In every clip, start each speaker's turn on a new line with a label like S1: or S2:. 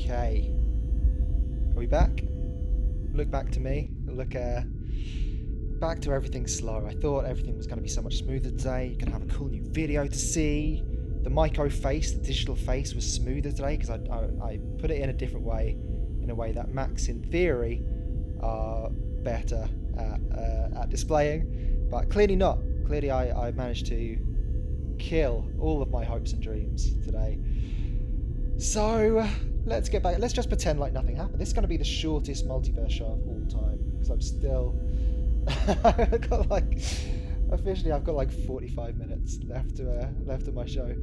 S1: Okay. Are we back? Look back to me. Look back to everything slow. I thought everything was going to be so much smoother today. You're going to have a cool new video to see. The Myco face, the digital face, was smoother today because I put it in a different way, in a way that Macs, in theory, are better at displaying, but clearly not. Clearly, I managed to kill all of my hopes and dreams today. So let's get back. Let's just pretend like nothing happened. This is going to be the shortest multiverse show of all time because I'm still. I've got like officially, I've got like 45 minutes left of my show.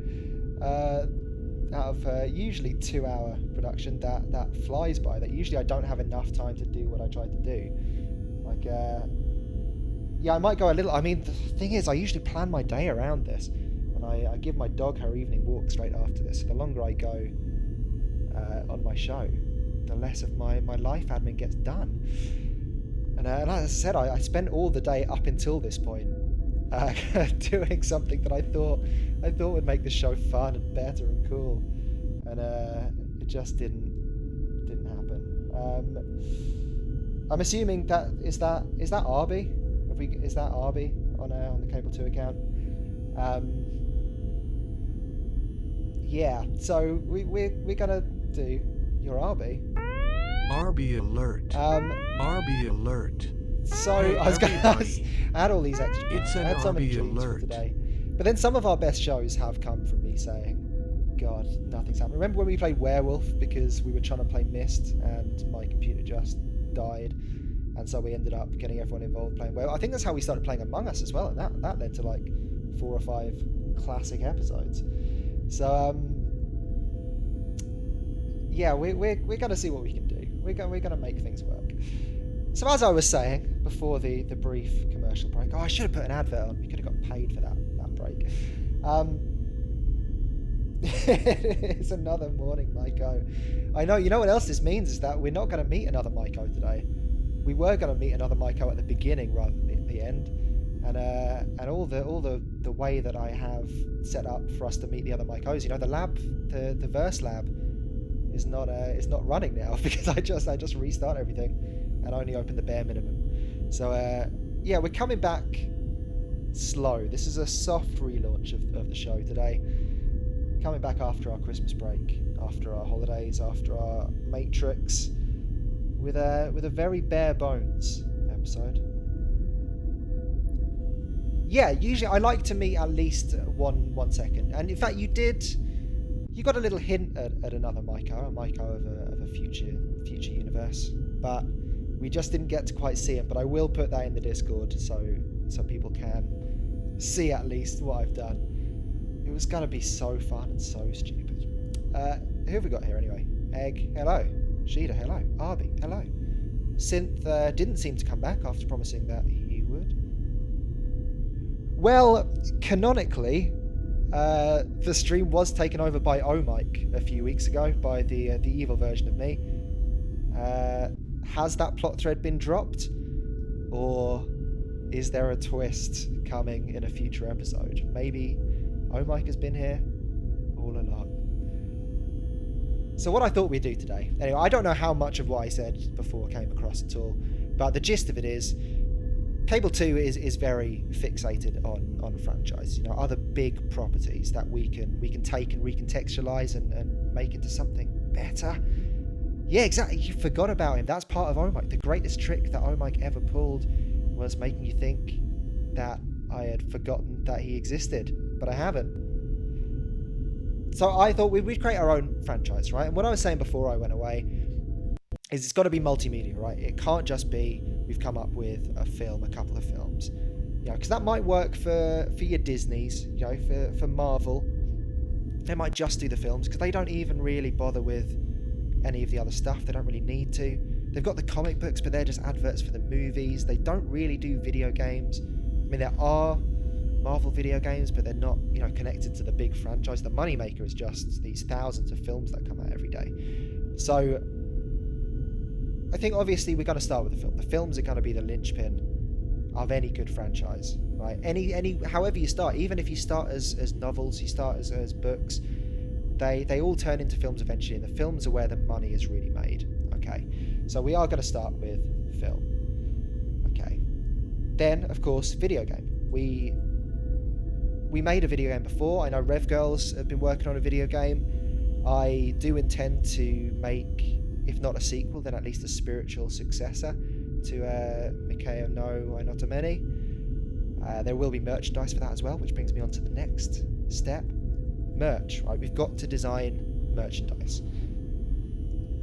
S1: Out of usually 2-hour production, that flies by. That usually I don't have enough time to do what I try to do. Like, yeah, I might go a little. I mean, the thing is, I usually plan my day around this. I give my dog her evening walk straight after this. So the longer I go on my show, the less of my life admin gets done. And as I said, I spent all the day up until this point doing something that I thought would make the show fun and better and cool, and it just didn't happen. I'm assuming that is Arby. Is that Arby on the Cable 2 account? Yeah, so we're gonna do your RB.
S2: RB alert. RB alert.
S1: So
S2: Hey,
S1: I was gonna
S2: everybody.
S1: add all these extra.
S2: It's
S1: I
S2: an
S1: had so many
S2: RB
S1: dreams for
S2: alert.
S1: today, but then some of our best shows have come from me saying, "God, nothing's happening." Remember when we played Werewolf because we were trying to play Myst and my computer just died, and so we ended up getting everyone involved playing Werewolf. I think that's how we started playing Among Us as well, and that led to like 4 or 5 classic episodes. So yeah, we're gonna see what we can do. We're gonna make things work. So as I was saying before the brief commercial break, I should have put an advert on. We could have got paid for that break. It's another morning Myco. I know. You know what else this means is that we're not going to meet another Myco today. We were going to meet another Myco at the beginning rather than at the end, and all the way that I have set up for us to meet the other Mycos. You know, the lab, the Verse lab, is not running now because I just restart everything and only open the bare minimum. So yeah, we're coming back slow. This is a soft relaunch of the show today. Coming back after our Christmas break, after our holidays, after our Matrix, with a very bare bones episode. Yeah, usually I like to meet at least one second, and in fact you did. You got a little hint at another Myco, a Myco of a future universe, but we just didn't get to quite see him. But I will put that in the Discord so people can see at least what I've done. It was gonna be so fun and so stupid. Who have we got here anyway? Egg, hello. Sheeta, hello. Arby, hello. Synth didn't seem to come back after promising that he would. Well, canonically, the stream was taken over by OMike a few weeks ago, by the evil version of me. Has that plot thread been dropped? Or is there a twist coming in a future episode? Maybe OMike has been here all along. So what I thought we'd do today... Anyway, I don't know how much of what I said before came across at all, but the gist of it is Cable 2 is very fixated on franchise, you know, other big properties that we can take and recontextualize and make into something better. Yeah, exactly. You forgot about him. That's part of OMike. The greatest trick that OMike ever pulled was making you think that I had forgotten that he existed, but I haven't. So I thought we'd create our own franchise, right? And what I was saying before I went away is it's got to be multimedia, right? It can't just be we've come up with a film, a couple of films, you know, because that might work for your Disneys, you know, for Marvel. They might just do the films because they don't even really bother with any of the other stuff. They don't really need to. They've got the comic books, but they're just adverts for the movies. They don't really do video games. I mean, there are Marvel video games, but they're not, you know, connected to the big franchise. The moneymaker is just these thousands of films that come out every day. So I think obviously we're going to start with the film. The films are going to be the linchpin of any good franchise, right? However you start, even if you start as novels, you start as books, They all turn into films eventually, and the films are where the money is really made. Okay, so we are going to start with film. Okay, then of course video game. We made a video game before. I know Rev Girls have been working on a video game. I do intend to make, if not a sequel, then at least a spiritual successor to Mikao no Ainotameni. There will be merchandise for that as well, which brings me on to the next step. Merch, right? We've got to design merchandise.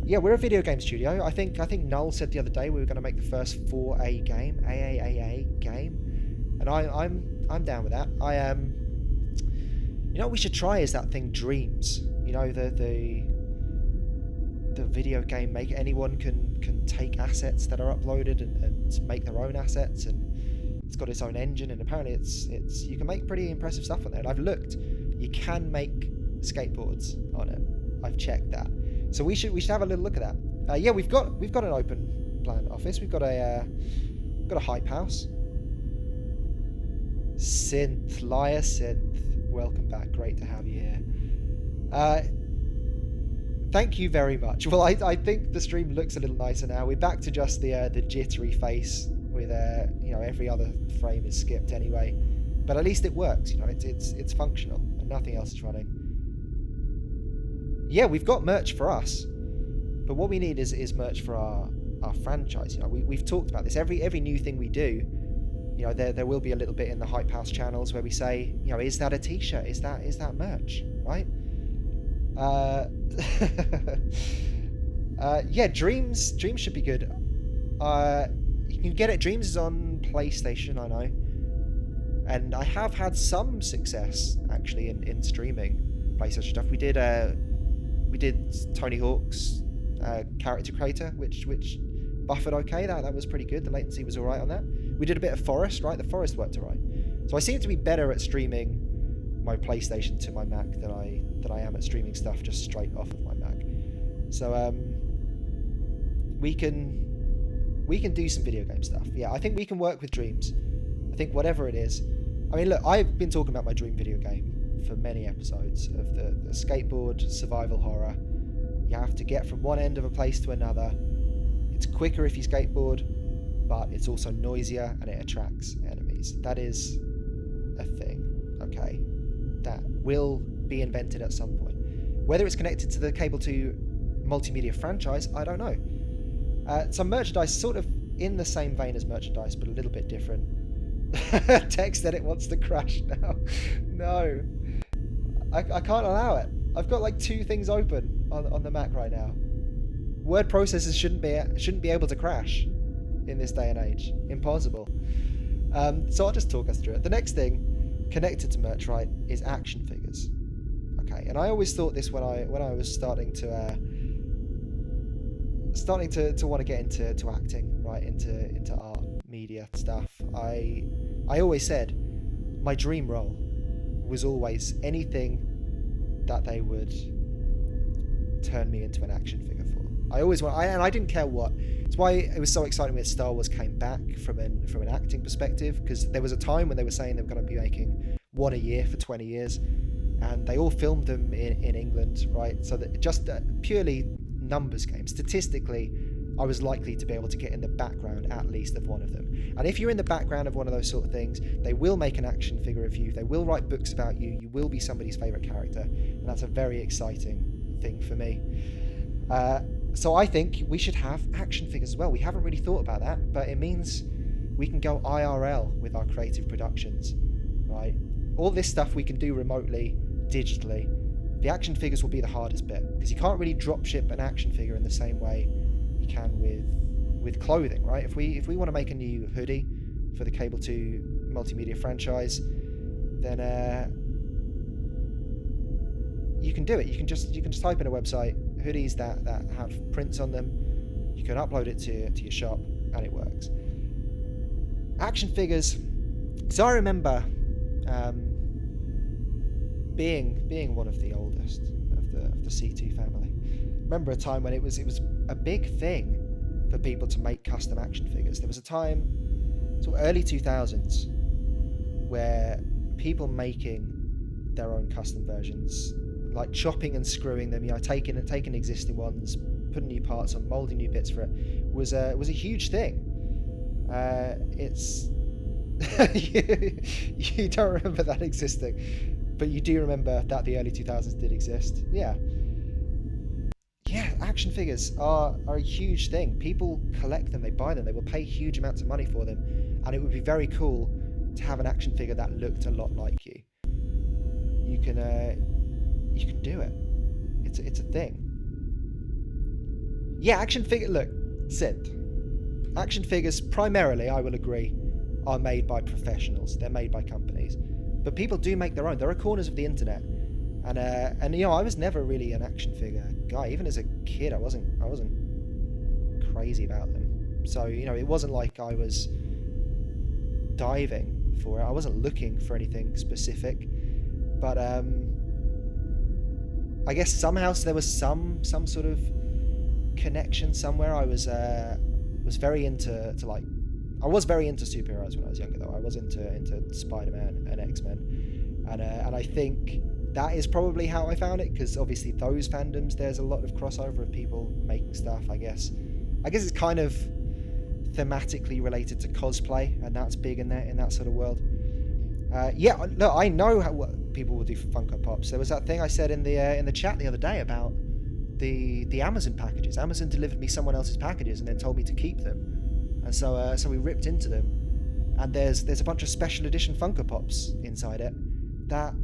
S1: Yeah, we're a video game studio. I think Null said the other day we were going to make the first 4A game, AAAA game, and I'm down with that. I am. You know what we should try is that thing Dreams. You know, the video game make anyone can take assets that are uploaded and make their own assets, and it's got its own engine, and apparently it's you can make pretty impressive stuff on there. And I've looked, you can make skateboards on it. I've checked that. So we should have a little look at that. Yeah, we've got an open plan office. We've got a hype house. Synth, Liar Synth, welcome back. Great to have you here. Thank you very much. Well, I think the stream looks a little nicer now. We're back to just the jittery face with every other frame is skipped anyway. But at least it works. You know, it's functional and nothing else is running. Yeah, we've got merch for us, but what we need is merch for our franchise. You know, we've talked about this. Every new thing we do. You know, there will be a little bit in the Hype House channels where we say, you know, is that a t-shirt? Is that merch? Right? Yeah, Dreams should be good. You can get it. Dreams is on PlayStation, I know, and I have had some success actually in streaming PlayStation stuff. We did Tony Hawk's character creator, which buffered okay. That was pretty good. The latency was alright on that. We did a bit of Forest, right? The Forest worked alright. So I seem to be better at streaming my PlayStation to my Mac than I am at streaming stuff just straight off of my Mac. So we can do some video game stuff. Yeah, I think we can work with Dreams. I think whatever it is. I mean, look, I've been talking about my dream video game for many episodes of the skateboard survival horror. You have to get from one end of a place to another. It's quicker if you skateboard, but it's also noisier and it attracts enemies. That is a thing, okay? That will be invented at some point. Whether it's connected to the Cable 2 multimedia franchise, I don't know. Some merchandise sort of in the same vein as merchandise, but a little bit different. Text that it wants to crash now. No. I can't allow it. I've got like 2 things open on the Mac right now. Word processors shouldn't be able to crash in this day and age. Impossible. So I'll just talk us through it. The next thing connected to merch, right, is action figures. Okay, and I always thought this when I was starting to want to get into acting, right, into art, media stuff. I always said my dream role was always anything that they would turn me into an action figure for. I always want, and I didn't care what. It's why it was so exciting when Star Wars came back from an acting perspective, because there was a time when they were saying they were going to be making one a year for 20 years, and they all filmed them in England, right? So that just purely numbers game. Statistically, I was likely to be able to get in the background at least of one of them. And if you're in the background of one of those sort of things, they will make an action figure of you. They will write books about you. You will be somebody's favorite character, and that's a very exciting thing for me. So I think we should have action figures as well. We haven't really thought about that, but it means we can go IRL with our creative productions, right? All this stuff we can do remotely, digitally. The action figures will be the hardest bit, because you can't really drop ship an action figure in the same way you can with clothing, right? If we want to make a new hoodie for the Cable 2 multimedia franchise, then you can do it. You can just type in a website, hoodies that have prints on them. You can upload it to your shop, and it works. Action figures. So I remember being one of the oldest of the C2 family. Remember a time when it was a big thing for people to make custom action figures. There was a time, sort of early 2000s, where people making their own custom versions like chopping and screwing them, taking existing ones, putting new parts on, molding new bits for it, was a huge thing. It's you don't remember that existing, but you do remember that the early 2000s did exist. Yeah, action figures are a huge thing. People collect them, they buy them, they will pay huge amounts of money for them, and it would be very cool to have an action figure that looked a lot like you. You can do it. It's a thing. Yeah, action figure. Look, synth. Action figures primarily, I will agree, are made by professionals. They're made by companies, but people do make their own. There are corners of the internet, and I was never really an action figure guy. Even as a kid, I wasn't crazy about them. So it wasn't like I was diving for it. I wasn't looking for anything specific, but I guess somehow there was some sort of connection somewhere. I was very into I was very into superheroes when I was younger, though. I was into Spider-Man and X-Men, and I think that is probably how I found it, because obviously those fandoms, there's a lot of crossover of people making stuff. I guess it's kind of thematically related to cosplay, and that's big in that sort of world. Look, I know what people will do for Funko Pops. There was that thing I said in the chat the other day about the Amazon packages. Amazon delivered me someone else's packages and then told me to keep them, and so we ripped into them. And there's a bunch of special edition Funko Pops inside it that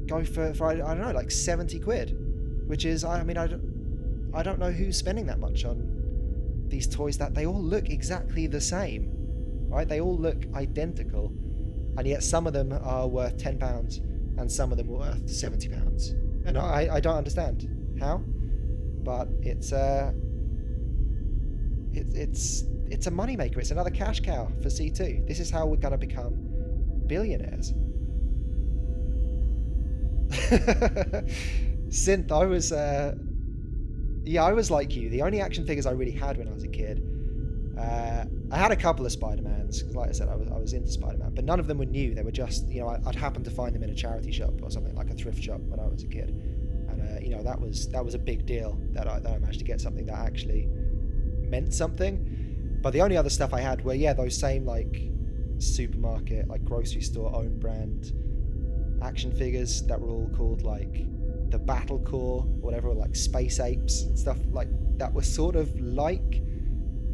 S1: go for I don't know, like 70 quid, which is, I don't know who's spending that much on these toys that they all look exactly the same, right? They all look identical, and yet some of them are worth £10 and some of them are worth £70, and I don't understand how, but it's a moneymaker. It's another cash cow for C2. This is how we're gonna become billionaires. Synth, I was like you. The only action figures I really had when I was a kid, I had a couple of Spider-Mans, because like I said, I was into Spider-Man, but none of them were new. They were just, I'd happen to find them in a charity shop or something, like a thrift shop, when I was a kid, and that was a big deal that I managed to get something that actually meant something. But the only other stuff I had were those same like supermarket, like grocery store own brand action figures that were all called like the Battle Core or whatever, or like Space Apes and stuff like that, were sort of like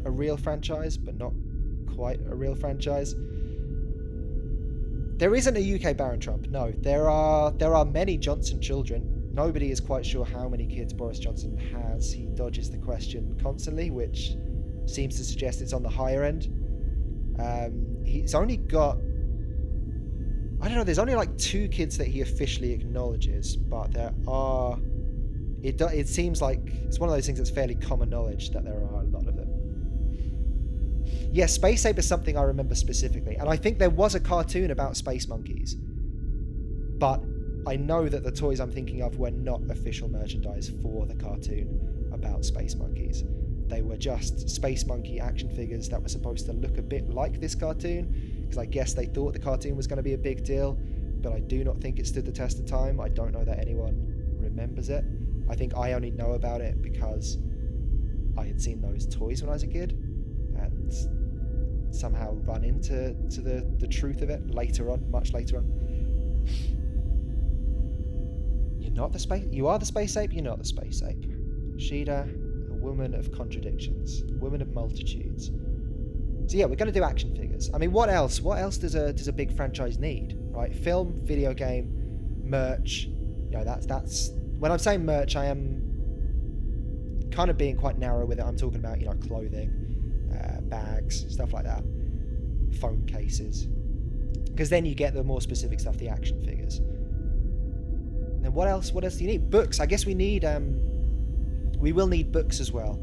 S1: a real franchise but not quite a real franchise. There isn't a UK Baron Trump. No, there are many Johnson children. Nobody is quite sure how many kids Boris Johnson has. He dodges the question constantly, which seems to suggest it's on the higher end. He's only got, I don't know, there's only like 2 kids that he officially acknowledges, but there are, it seems like it's one of those things that's fairly common knowledge that there are a lot of them. Yeah, Space Ape is something I remember specifically, and I think there was a cartoon about space monkeys, but I know that the toys I'm thinking of were not official merchandise for the cartoon about space monkeys. They were just space monkey action figures that were supposed to look a bit like this cartoon, because I guess they thought the cartoon was going to be a big deal, but I do not think it stood the test of time. I don't know that anyone remembers it. I think I only know about it because I had seen those toys when I was a kid and somehow run into the truth of it later on, much later on. You are the space ape, you're not the space ape. Sheeta, a woman of contradictions, a woman of multitudes. So yeah, we're going to do action figures. I mean, what else does a big franchise need, right? Film, video game, merch. That's when I'm saying merch, I am kind of being quite narrow with it. I'm talking about clothing, bags, stuff like that, phone cases, because then you get the more specific stuff, the action figures. And then what else do you need? Books. I guess we will need books as well,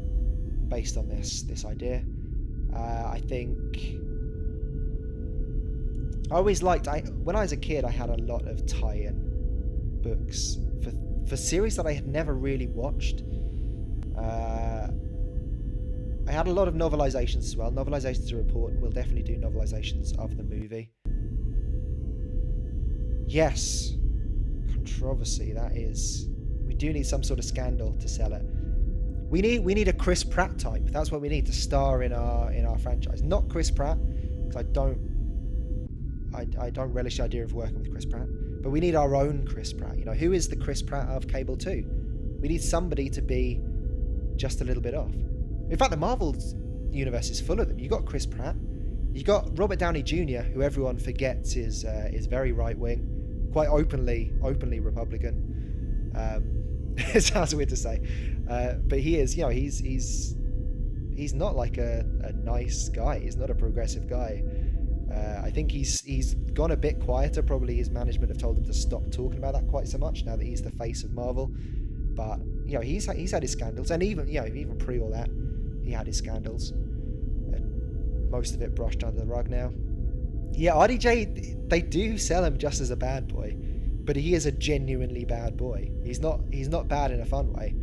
S1: based on this idea. I think I always liked, when I was a kid, I had a lot of tie-in books for series that I had never really watched. I had a lot of novelizations as well. Novelizations are important. We'll definitely do novelizations of the movie. Yes, controversy. That is do need some sort of scandal to sell it. We need a Chris Pratt type. That's what we need to star in our franchise. Not Chris Pratt, because I don't relish the idea of working with Chris Pratt. But we need our own Chris Pratt. You know, who is the Chris Pratt of Cable 2? We need somebody to be just a little bit off. In fact, the Marvel universe is full of them. You got Chris Pratt. You got Robert Downey Jr., who everyone forgets is very right wing, quite openly Republican. It sounds weird to say, but he is. You know, he's not like a nice guy. He's not a progressive guy. I think he's gone a bit quieter. Probably his management have told him to stop talking about that quite so much now that he's the face of Marvel. But you know, he's had his scandals, and even pre all that, he had his scandals, and most of it brushed under the rug now. Yeah, RDJ, they do sell him just as a bad boy, but he is a genuinely bad boy. He's not bad in a fun way.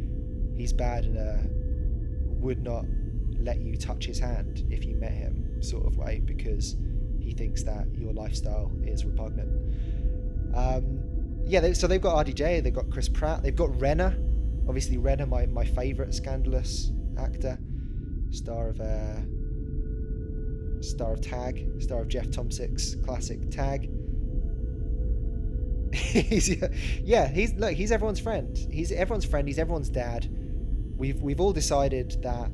S1: He's bad in a would not let you touch his hand if you met him sort of way, because he thinks that your lifestyle is repugnant. So they've got RDJ, they've got Chris Pratt, they've got Renner. Obviously Renner, my favourite scandalous actor, star of Tag, star of Jeff Tomsik's classic Tag. he's everyone's friend. He's everyone's friend. He's everyone's dad. We've all decided that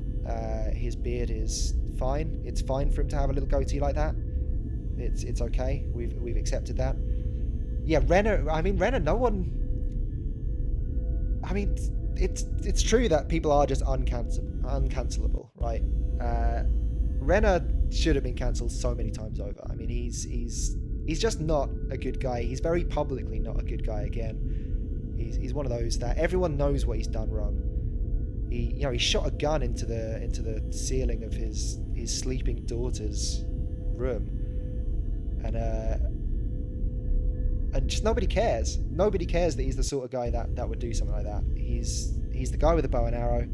S1: his beard is fine. It's fine for him to have a little goatee like that. It's okay. We've accepted that. Yeah, Renner. I mean, Renner. No one. I mean, it's true that people are just uncancelable, right? Renner should have been cancelled so many times over. I mean, he's just not a good guy. He's very publicly not a good guy. Again, he's one of those that everyone knows what he's done wrong. He shot a gun into the ceiling of his sleeping daughter's room, and just nobody cares. Nobody cares that he's the sort of guy that would do something like that. He's the guy with the bow and arrow.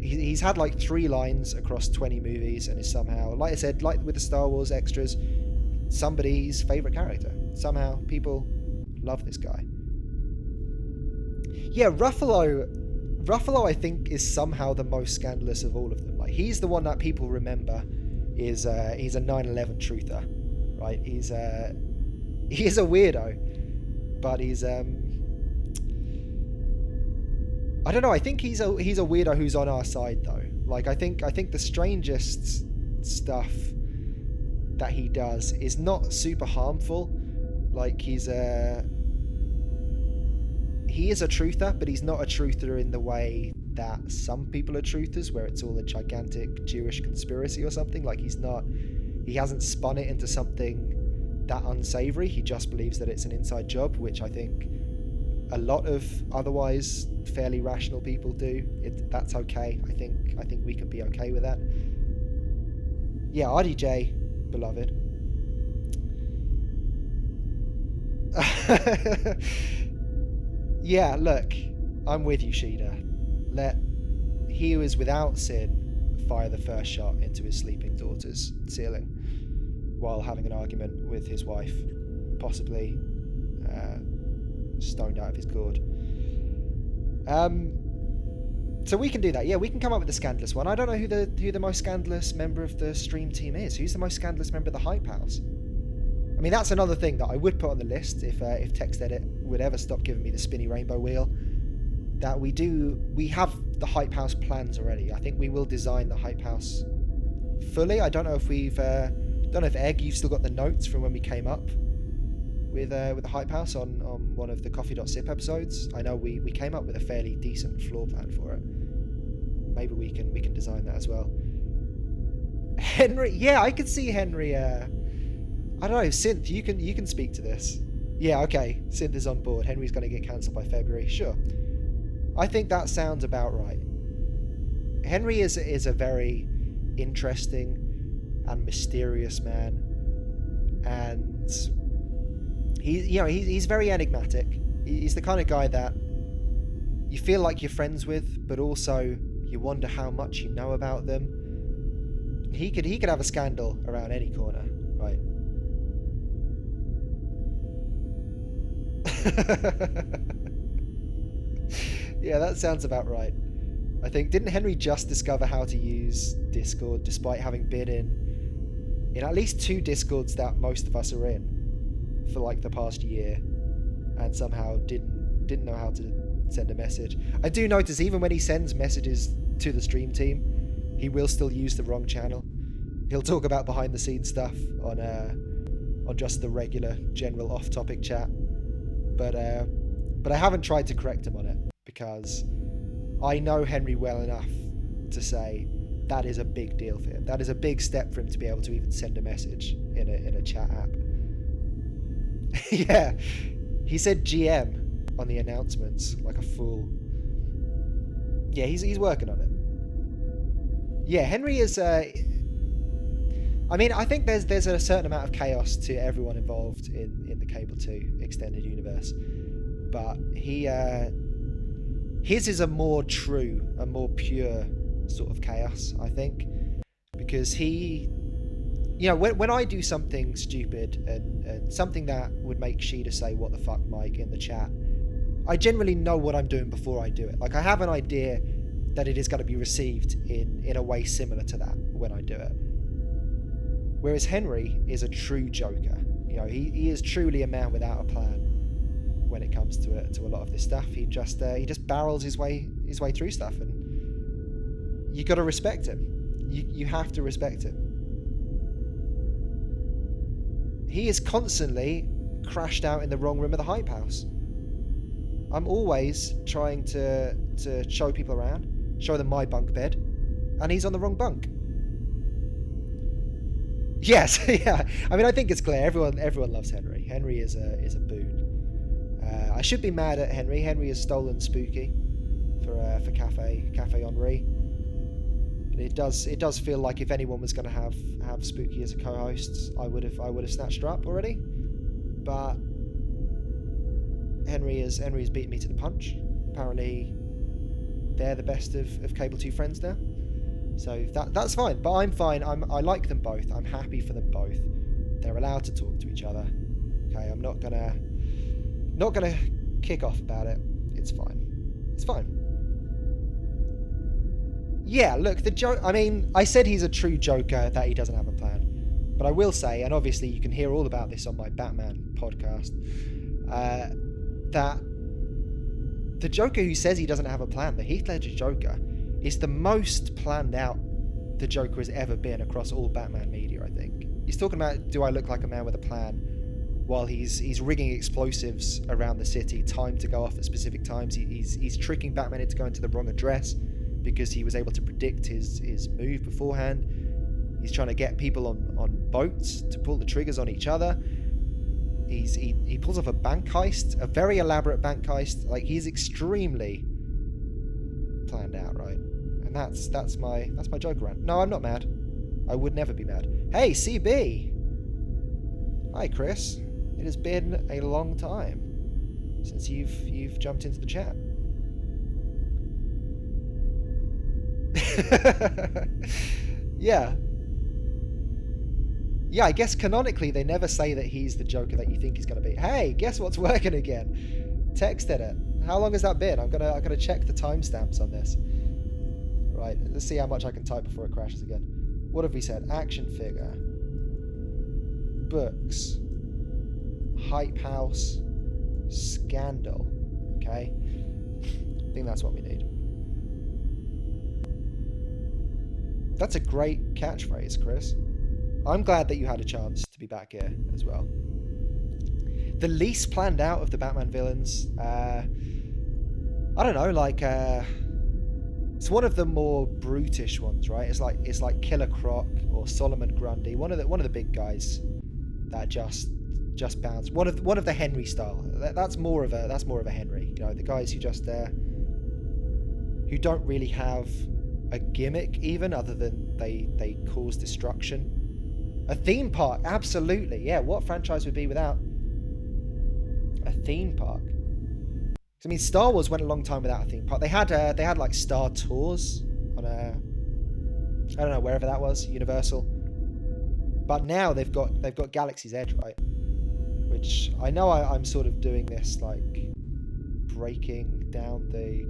S1: He's had like 3 lines across 20 movies and is somehow, like I said, like with the Star Wars extras, somebody's favorite character. Somehow people love this guy. Yeah, Ruffalo I think is somehow the most scandalous of all of them. Like, he's the one that people remember he's a 9/11 truther, right? He is a weirdo, but he's I don't know. I think he's a weirdo who's on our side though. Like, I think the strangest stuff that he does is not super harmful. Like, he is a truther, but he's not a truther in the way that some people are truthers, where it's all a gigantic Jewish conspiracy or something. Like, he hasn't spun it into something that unsavory. He just believes that it's an inside job, which I think a lot of otherwise fairly rational people do. That's okay. I think we can be okay with that. Yeah, RDJ, beloved. Yeah, look, I'm with you, Sheeda. Let he who is without sin fire the first shot into his sleeping daughter's ceiling while having an argument with his wife, possibly stoned out of his gourd. So we can do that. Yeah, we can come up with the scandalous one. I don't know who the most scandalous member of the stream team is. Who's the most scandalous member of the Hype House? I mean, that's another thing that I would put on the list if TextEdit would ever stop giving me the spinny rainbow wheel. That we have the Hype House plans already. I think we will design the Hype House fully. I don't know if Egg, you've still got the notes from when we came up with the Hype House on one of the Coffee.sip episodes. I know we came up with a fairly decent floor plan for it. Maybe we can design that as well. Henry, yeah, I could see Henry. I don't know, Synth, you can speak to this. Yeah, okay, Synth is on board. Henry's going to get cancelled by February. Sure, I think that sounds about right. Henry is a very interesting and mysterious man, and he's very enigmatic. He's the kind of guy that you feel like you're friends with, but also you wonder how much you know about them. He could have a scandal around any corner, right? Yeah, that sounds about right. I think, didn't Henry just discover how to use Discord despite having been in at least 2 Discords that most of us are in for like the past year, and somehow didn't know how to send a message? I do notice even when he sends messages to the stream team, he will still use the wrong channel. He'll talk about behind the scenes stuff on just the regular general off-topic chat, but I haven't tried to correct him on it because I know Henry well enough to say that is a big deal for him. That is a big step for him to be able to even send a message in a chat app. Yeah, he said GM on the announcements like a fool. Yeah, he's working on it. Yeah, Henry is. I mean, I think there's a certain amount of chaos to everyone involved in the Cable 2 extended universe, but his is a more true, a more pure sort of chaos, I think, because he, you know, when I do something stupid and something that would make Sheeta say "What the fuck, Mike" in the chat, I generally know what I'm doing before I do it. Like, I have an idea that it is going to be received in a way similar to that when I do it. Whereas Henry is a true joker. You know, he is truly a man without a plan when it comes to a lot of this stuff. He just barrels his way through stuff, and you got to respect him. You have to respect him. He is constantly crashed out in the wrong room of the hype house. I'm always trying to show people around, show them my bunk bed, and he's on the wrong bunk. Yes, yeah. I mean, I think it's clear. Everyone loves Henry. Henry is a boon. I should be mad at Henry. Henry has stolen Spooky for Cafe Henri. And it does feel like if anyone was going to have Spooky as a co-host, I would have snatched her up already. But Henry has beaten me to the punch. Apparently, they're the best of Cable 2 friends now. So that's fine, but I'm fine. I like them both. I'm happy for them both. They're allowed to talk to each other. Okay, I'm not gonna kick off about it. It's fine. It's fine. Yeah, look, the joke. I mean, I said he's a true joker that he doesn't have a plan, but I will say, and obviously you can hear all about this on my Batman podcast, that the Joker who says he doesn't have a plan, the Heath Ledger Joker, is the most planned out the Joker has ever been across all Batman media, I think. He's talking about, do I look like a man with a plan, while he's rigging explosives around the city, timed to go off at specific times. He's tricking Batman into going to the wrong address because he was able to predict his move beforehand. He's trying to get people on boats to pull the triggers on each other. He pulls off a bank heist, a very elaborate bank heist. Like, he's extremely planned out, right? And that's my Joker rant. No, I'm not mad. I would never be mad. Hey, CB. Hi, Chris. It has been a long time since you've jumped into the chat. Yeah. Yeah, I guess canonically they never say that he's the Joker that you think he's going to be. Hey, guess what's working again? Text edit. How long has that been? I'm gonna check the timestamps on this. Right, let's see how much I can type before it crashes again. What have we said? Action figure. Books. Hype house. Scandal. Okay. I think that's what we need. That's a great catchphrase, Chris. I'm glad that you had a chance to be back here as well. The least planned out of the Batman villains, I don't know, like it's one of the more brutish ones, right? It's like Killer Croc or Solomon Grundy, one of the big guys that just bounce. One of the Henry style. That's more of a Henry. You know, the guys who just who don't really have a gimmick even, other than they cause destruction. A theme park, absolutely. Yeah, what franchise would be without a theme park? I mean, Star Wars went a long time without a theme park. They had like Star Tours on I don't know, wherever that was, Universal. But now they've got Galaxy's Edge, right? Which I know I'm sort of doing this like breaking down the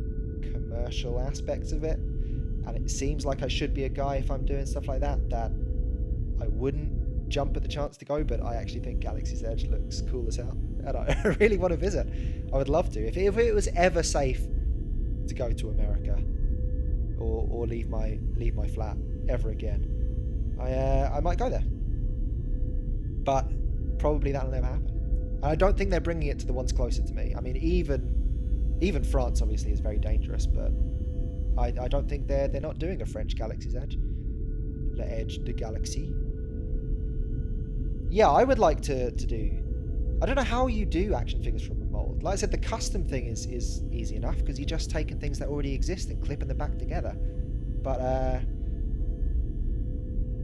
S1: commercial aspects of it, and it seems like I should be a guy if I'm doing stuff like that, that I wouldn't jump at the chance to go, but I actually think Galaxy's Edge looks cool as hell, and I really want to visit. I would love to. If it was ever safe to go to America or leave my flat ever again, I might go there. But probably that'll never happen. And I don't think they're bringing it to the ones closer to me. I mean, even France obviously is very dangerous, but I don't think they're not doing a French Galaxy's Edge. L'Edge de Galaxy. Yeah, I would like to do. I don't know how you do action figures from a mold. Like I said, the custom thing is easy enough because you're just taking things that already exist and clipping them back together. But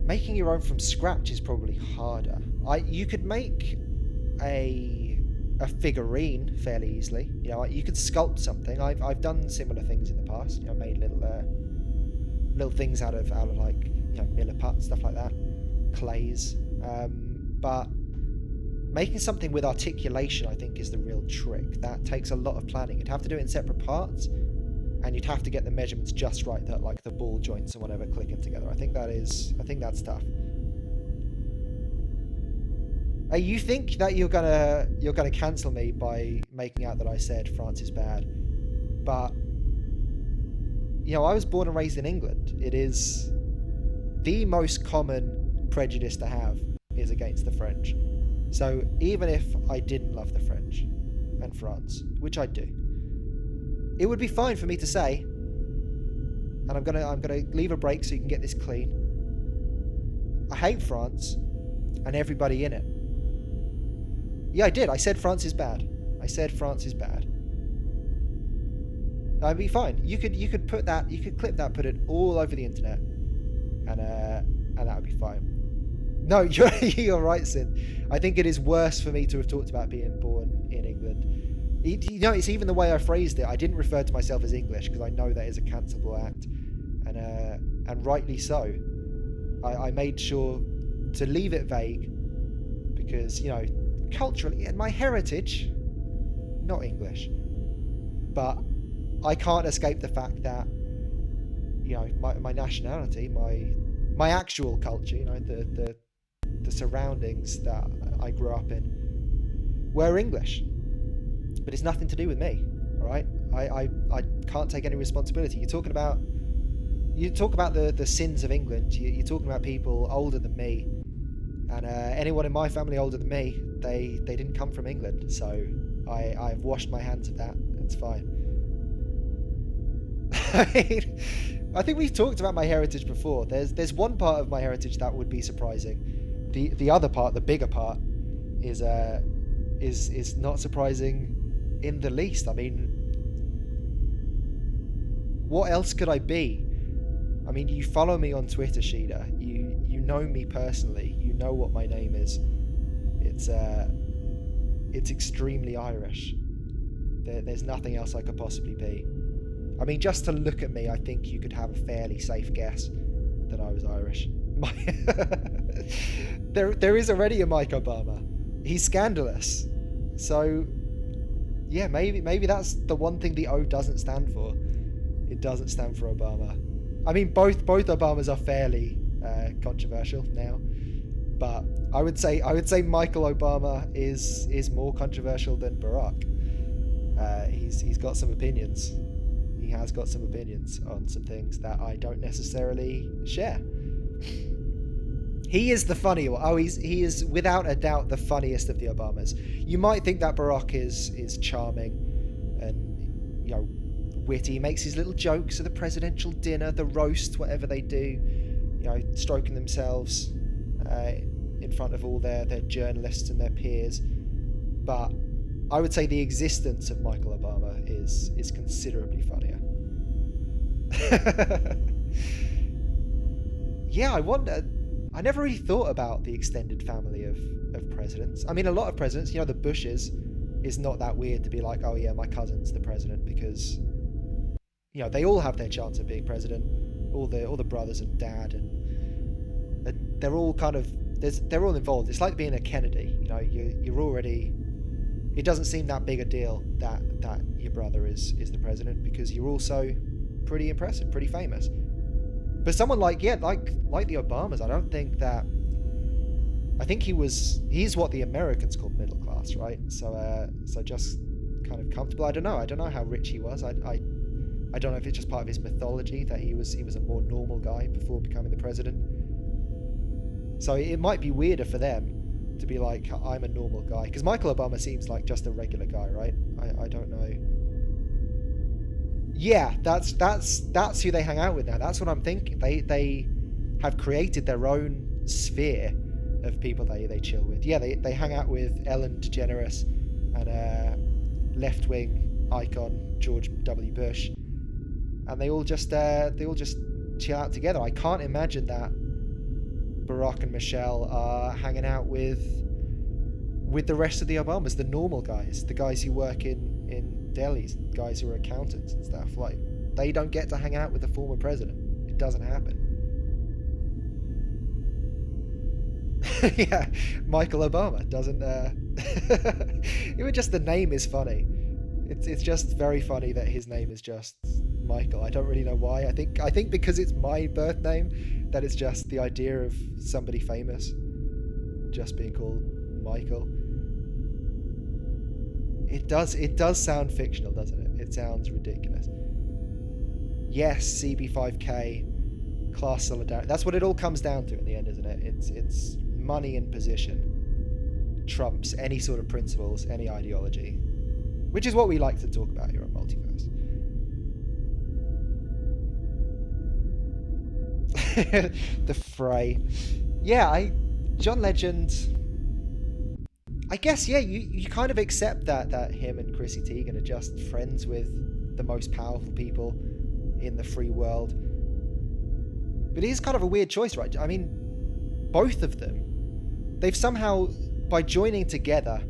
S1: making your own from scratch is probably harder. You could make a figurine fairly easily. You know, you could sculpt something. I've done similar things in the past. You know, made little things out of like, you know, milliput, stuff like that, clays. But making something with articulation, I think, is the real trick. That takes a lot of planning. You'd have to do it in separate parts, and you'd have to get the measurements just right, that like the ball joints and whatever clicking together. I think that's tough. You think that you're gonna cancel me by making out that I said France is bad, but you know, I was born and raised in England. It is the most common prejudice to have is against the French. So even if I didn't love the French and France, which I do, it would be fine for me to say, and I'm gonna leave a break so you can get this clean, I hate France and everybody in it. Yeah, I did. I said France is bad. I said France is bad. That'd be fine. You could put that, you could clip that, put it all over the internet, and that would be fine. No, you're right, Sin. I think it is worse for me to have talked about being born in England. You know, it's even the way I phrased it. I didn't refer to myself as English because I know that is a cancelable act, and rightly so. I made sure to leave it vague because, you know, culturally, and my heritage, not English, but I can't escape the fact that, you know, my nationality, my actual culture, you know, the surroundings that I grew up in were English, but it's nothing to do with me. All right, I can't take any responsibility. You talk about the sins of England. You're talking about people older than me, and anyone in my family older than me, they didn't come from England, so I've washed my hands of that. It's fine. I think we've talked about my heritage before. There's one part of my heritage that would be surprising. The other part, the bigger part, is not surprising in the least. I mean, what else could I be? I mean, you follow me on Twitter, Sheeda. You know me personally. You know what my name is. It's extremely Irish. There's nothing else I could possibly be. I mean, just to look at me, I think you could have a fairly safe guess that I was Irish. There is already a Mike Obama. He's scandalous. So, yeah, maybe that's the one thing the O doesn't stand for. It doesn't stand for Obama. I mean, both Obamas are fairly controversial now, but I would say Michael Obama is more controversial than Barack. He's got some opinions. He has got some opinions on some things that I don't necessarily share. He is the funny one. Oh, he is without a doubt the funniest of the Obamas. You might think that Barack is charming and, you know, witty. He makes his little jokes at the presidential dinner, the roast, whatever they do, you know, stroking themselves in front of all their journalists and their peers. But I would say the existence of Michael Obama is considerably funnier. Yeah, I wonder. I never really thought about the extended family of presidents. I mean, a lot of presidents, you know, the Bushes, is not that weird to be like, oh yeah, my cousin's the president, because, you know, they all have their chance of being president. All the brothers and dad, and they're all kind of they're all involved. It's like being a Kennedy. You know, you're already. It doesn't seem that big a deal that your brother is the president, because you're also pretty impressive, pretty famous. But someone like the Obamas, I don't think that. I think he's what the Americans call middle class, right? So just kind of comfortable. I don't know how rich he was. I don't know if it's just part of his mythology that he was a more normal guy before becoming the president. So it might be weirder for them to be like, I'm a normal guy, because Michael Obama seems like just a regular guy, right? I don't know. Yeah, that's who they hang out with now. That's what I'm thinking. They have created their own sphere of people they chill with. Yeah, they hang out with Ellen DeGeneres and left-wing icon George W. Bush, and they all just chill out together. I can't imagine that Barack and Michelle are hanging out with the rest of the Obamas, the normal guys, the guys who work in delis, guys who are accountants and stuff. Like, they don't get to hang out with the former president. It doesn't happen. Yeah, Michael Obama doesn't. Even just the name is funny. It's just very funny that his name is just Michael. I don't really know why. I think because it's my birth name, that it's just the idea of somebody famous just being called Michael. It does sound fictional, doesn't it? It sounds ridiculous. Yes, CB5K, class solidarity. That's what it all comes down to in the end, isn't it? It's money and position trumps any sort of principles, any ideology, which is what we like to talk about here on Multiverse. The fray. Yeah, John Legend, I guess, yeah, you kind of accept that him and Chrissy Teigen are just friends with the most powerful people in the free world. But it is kind of a weird choice, right? I mean, both of them, they've somehow, by joining together,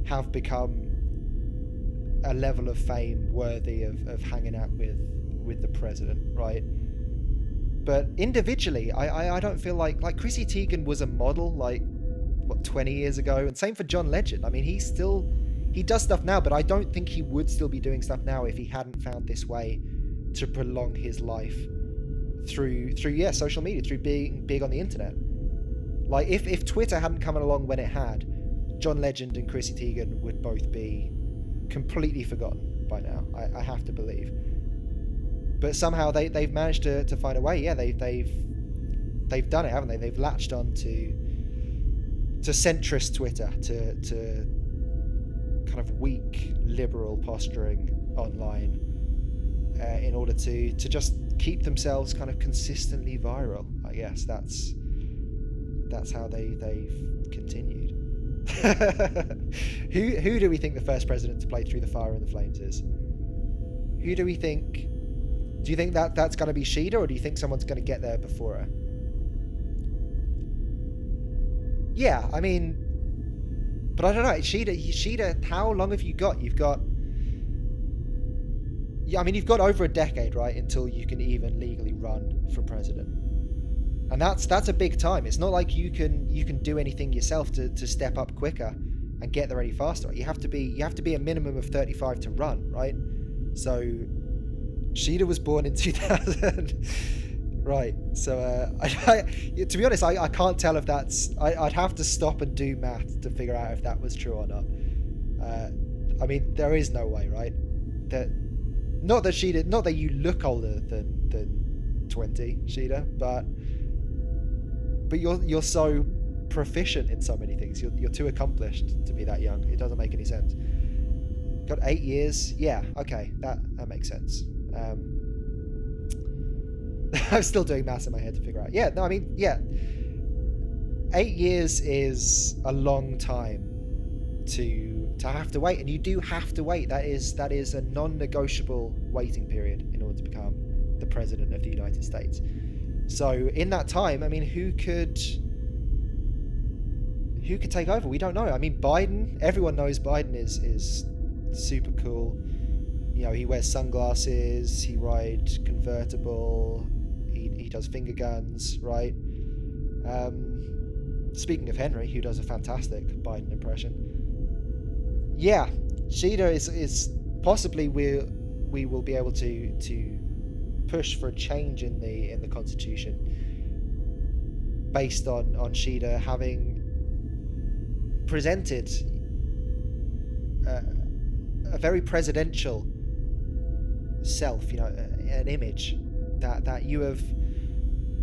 S1: have become a level of fame worthy of hanging out with the president, right? But individually, I don't feel like Chrissy Teigen was a model, like, what, 20 years ago, and same for John Legend. I mean, he does stuff now, but I don't think he would still be doing stuff now if he hadn't found this way to prolong his life through social media, through being big on the internet. Like, if Twitter hadn't come along when it had, John Legend and Chrissy Teigen would both be completely forgotten by now. I have to believe. But somehow they've managed to find a way. Yeah, they've done it, haven't they? They've latched on to centrist Twitter, to kind of weak liberal posturing online, in order to just keep themselves kind of consistently viral. I guess that's how they've continued. Who do we think the first president to play Through the Fire and the Flames is? Who do we think? Do you think that's going to be Sheeda, or do you think someone's going to get there before her? Yeah, I mean, but I don't know. Sheeda, how long have you got? You've got over a decade, right, until you can even legally run for president. And that's a big time. It's not like you can do anything yourself to step up quicker and get there any faster. You have to be a minimum of 35 to run, right? So Sheeda was born in 2000. Right. So to be honest, I can't tell if that's. I'd have to stop and do math to figure out if that was true or not. I mean, there is no way, right? Not that you look older than 20, Sheeda, but you're so proficient in so many things. You're too accomplished to be that young. It doesn't make any sense. Got 8 years. Yeah. Okay. That makes sense. I'm still doing maths in my head to figure out. Yeah, no, I mean, yeah. 8 years is a long time to have to wait, and you do have to wait. That is a non-negotiable waiting period in order to become the president of the United States. So in that time, I mean, who could take over? We don't know. I mean, Biden, everyone knows Biden is super cool. You know, he wears sunglasses, he rides convertible, he does finger guns, right? Speaking of Henry, who does a fantastic Biden impression. Yeah, Sheeda is possibly we will be able to push for a change in the constitution based on Shida having presented a very presidential self, an image that you have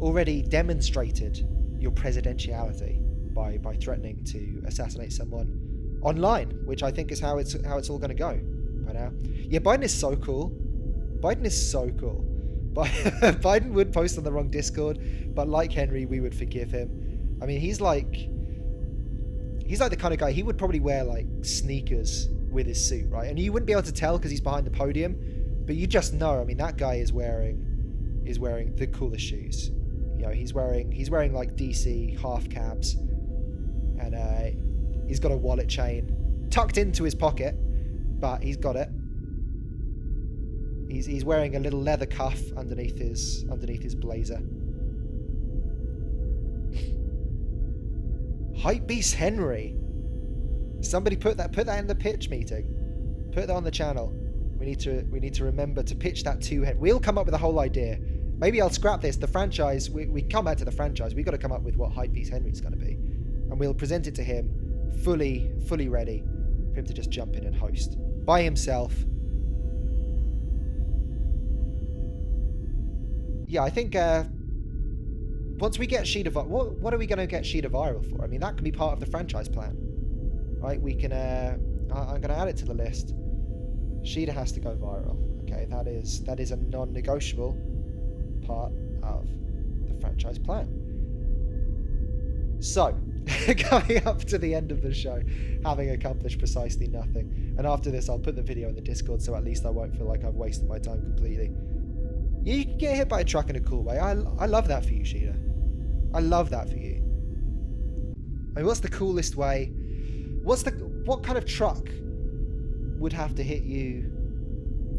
S1: already demonstrated your presidentiality by threatening to assassinate someone online, which I think is how it's all going to go by now. Yeah, Biden is so cool. Biden is so cool. Biden would post on the wrong Discord, but like Henry, we would forgive him. I mean, he's like the kind of guy, he would probably wear like sneakers with his suit, right? And you wouldn't be able to tell because he's behind the podium, but you just know. I mean, that guy is wearing the coolest shoes. He's wearing like DC half cabs, and he's got a wallet chain tucked into his pocket, but he's got it. He's wearing a little leather cuff underneath his blazer. Hypebeast Henry. Somebody put that in the pitch meeting. Put that on the channel. We need to remember to pitch that to Henry. We'll come up with a whole idea. Maybe I'll scrap this. The franchise, we come back to the franchise. We've got to come up with what Hypebeast Henry's going to be, and we'll present it to him fully ready for him to just jump in and host by himself. Yeah, I think once we get Shida, what are we going to get Shida viral for? I mean, that can be part of the franchise plan, right? We can. I'm going to add it to the list. Shida has to go viral. Okay, that is a non-negotiable part of the franchise plan. So, coming up to the end of the show, having accomplished precisely nothing, and after this, I'll put the video in the Discord, so at least I won't feel like I've wasted my time completely. You can get hit by a truck in a cool way. I love that for you, Shida. I love that for you. I mean, what's the coolest way? What kind of truck would have to hit you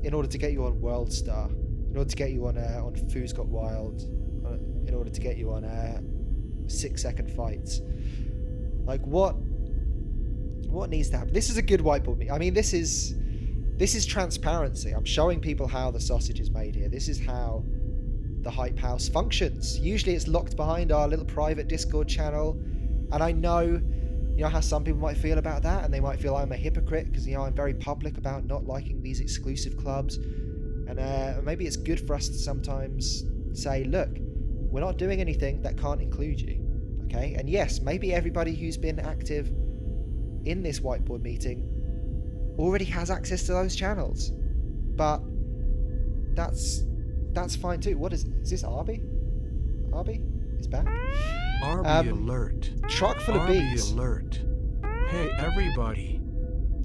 S1: in order to get you on World Star? In order to get you on Foos Got Wild? In order to get you on 6-second fights? Like what needs to happen? This is a good whiteboard meeting. I mean, this is transparency. I'm showing people how the sausage is made here. This is how the Hype House functions. Usually it's locked behind our little private Discord channel. And I know, how some people might feel about that, and they might feel I'm a hypocrite because, I'm very public about not liking these exclusive clubs. And maybe it's good for us to sometimes say, look, we're not doing anything that can't include you. Okay? And yes, maybe everybody who's been active in this whiteboard meeting already has access to those channels, but that's fine too. What is this? Arby is back.
S2: Arby alert.
S1: Truck full of bees.
S2: Alert. Hey everybody.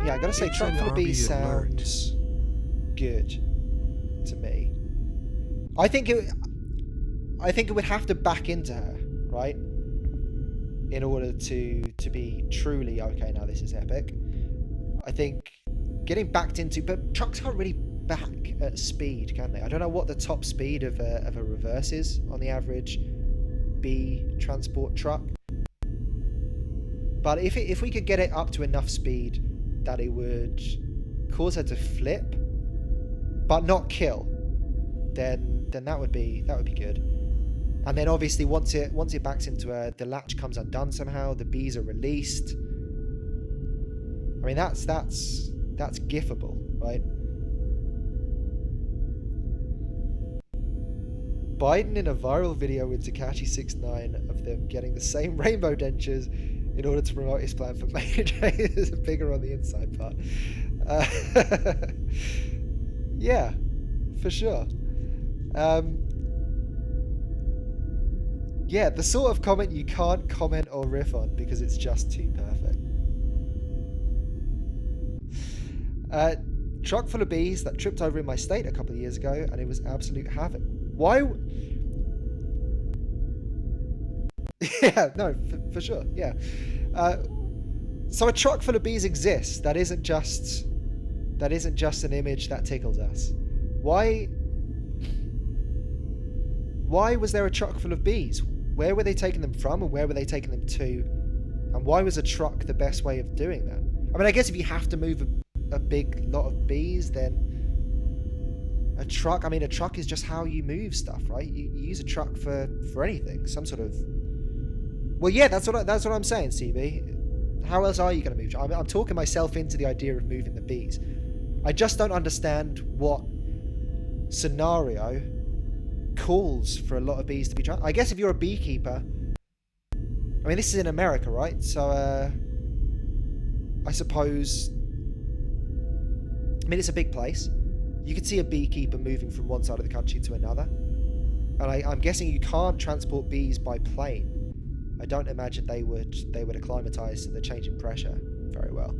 S1: Yeah, I gotta say, truck full of bees sounds good to me. I think it would have to back into her, right, in order to be truly okay. Now this is epic. I think getting backed into, but trucks can't really back at speed, can they? I don't know what the top speed of a reverse is on the average B transport truck, but if we could get it up to enough speed that it would cause her to flip, but not kill, then that would be good. And then obviously once it backs into her, the latch comes undone somehow. The bees are released. I mean, that's gifable, right? Biden in a viral video with Tekashi69 of them getting the same rainbow dentures in order to promote his plan for Major is bigger on the inside part. Yeah, for sure. Yeah, the sort of comment you can't comment or riff on because it's just too perfect. Truck full of bees that tripped over in my state a couple of years ago, and it was absolute havoc. Why? Yeah, no, for sure. Yeah. So a truck full of bees exists. That isn't just an image that tickles us. Why was there a truck full of bees? Where were they taking them from, and where were they taking them to? And why was a truck the best way of doing that? I mean, I guess if you have to move a big lot of bees, then A truck, I mean, a truck is just how you move stuff, right? You use a truck for anything, some sort of... Well, yeah, that's what I'm saying, CB. How else are you going to move? I'm talking myself into the idea of moving the bees. I just don't understand what scenario calls for a lot of bees to be I guess if you're a beekeeper, I mean, this is in America, right? So, I suppose, I mean, it's a big place. You could see a beekeeper moving from one side of the country to another. And I'm guessing you can't transport bees by plane. I don't imagine they would acclimatise to the change in pressure very well.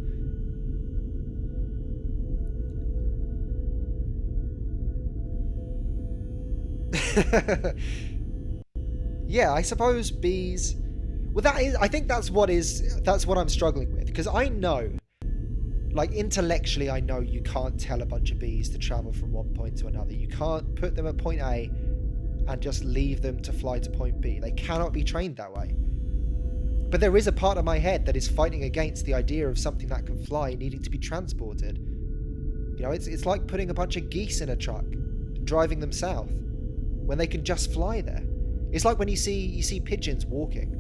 S1: Yeah, I suppose bees... Well, I think that's what I'm struggling with. Because I know, like, intellectually, I know you can't tell a bunch of bees to travel from one point to another. You can't put them at point A and just leave them to fly to point B. They cannot be trained that way. But there is a part of my head that is fighting against the idea of something that can fly needing to be transported. You know, it's like putting a bunch of geese in a truck and driving them south when they can just fly there. It's like when you see pigeons walking,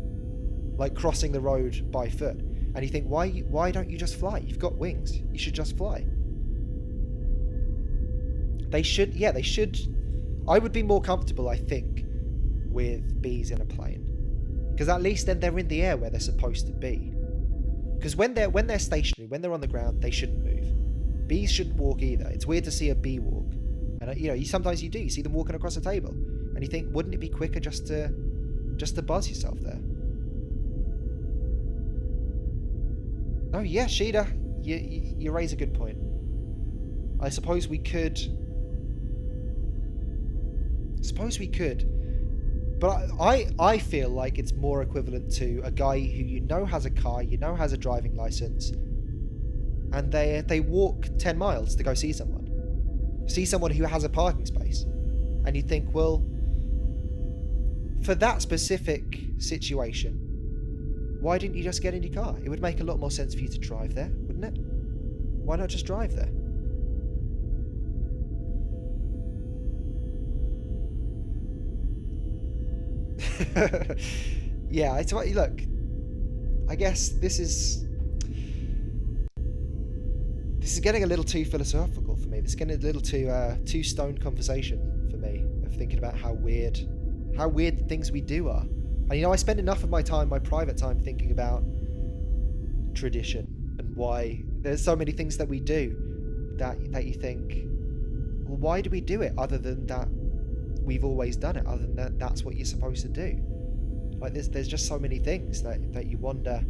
S1: like crossing the road by foot, and you think, why don't you just fly? You've got wings. You should just fly. They should. I would be more comfortable, I think, with bees in a plane, because at least then they're in the air where they're supposed to be. Because when they're stationary, when they're on the ground, they shouldn't move. Bees shouldn't walk either. It's weird to see a bee walk, and sometimes you see them walking across a table, and you think, wouldn't it be quicker just to buzz yourself there? Oh yeah, Sheeda, you raise a good point. I suppose we could. But I feel like it's more equivalent to a guy who has a car, has a driving license, and they walk 10 miles to go see someone. See someone who has a parking space. And you think, well, for that specific situation, why didn't you just get in your car? It would make a lot more sense for you to drive there, wouldn't it? Why not just drive there? Yeah, look, I guess this is getting a little too philosophical for me. This is getting a little too stoned conversation for me, of thinking about how weird things we do are. And I spend enough of my private time, thinking about tradition and why there's so many things that we do that you think, well, why do we do it other than that we've always done it, other than that's what you're supposed to do? Like, there's just so many things that you wonder.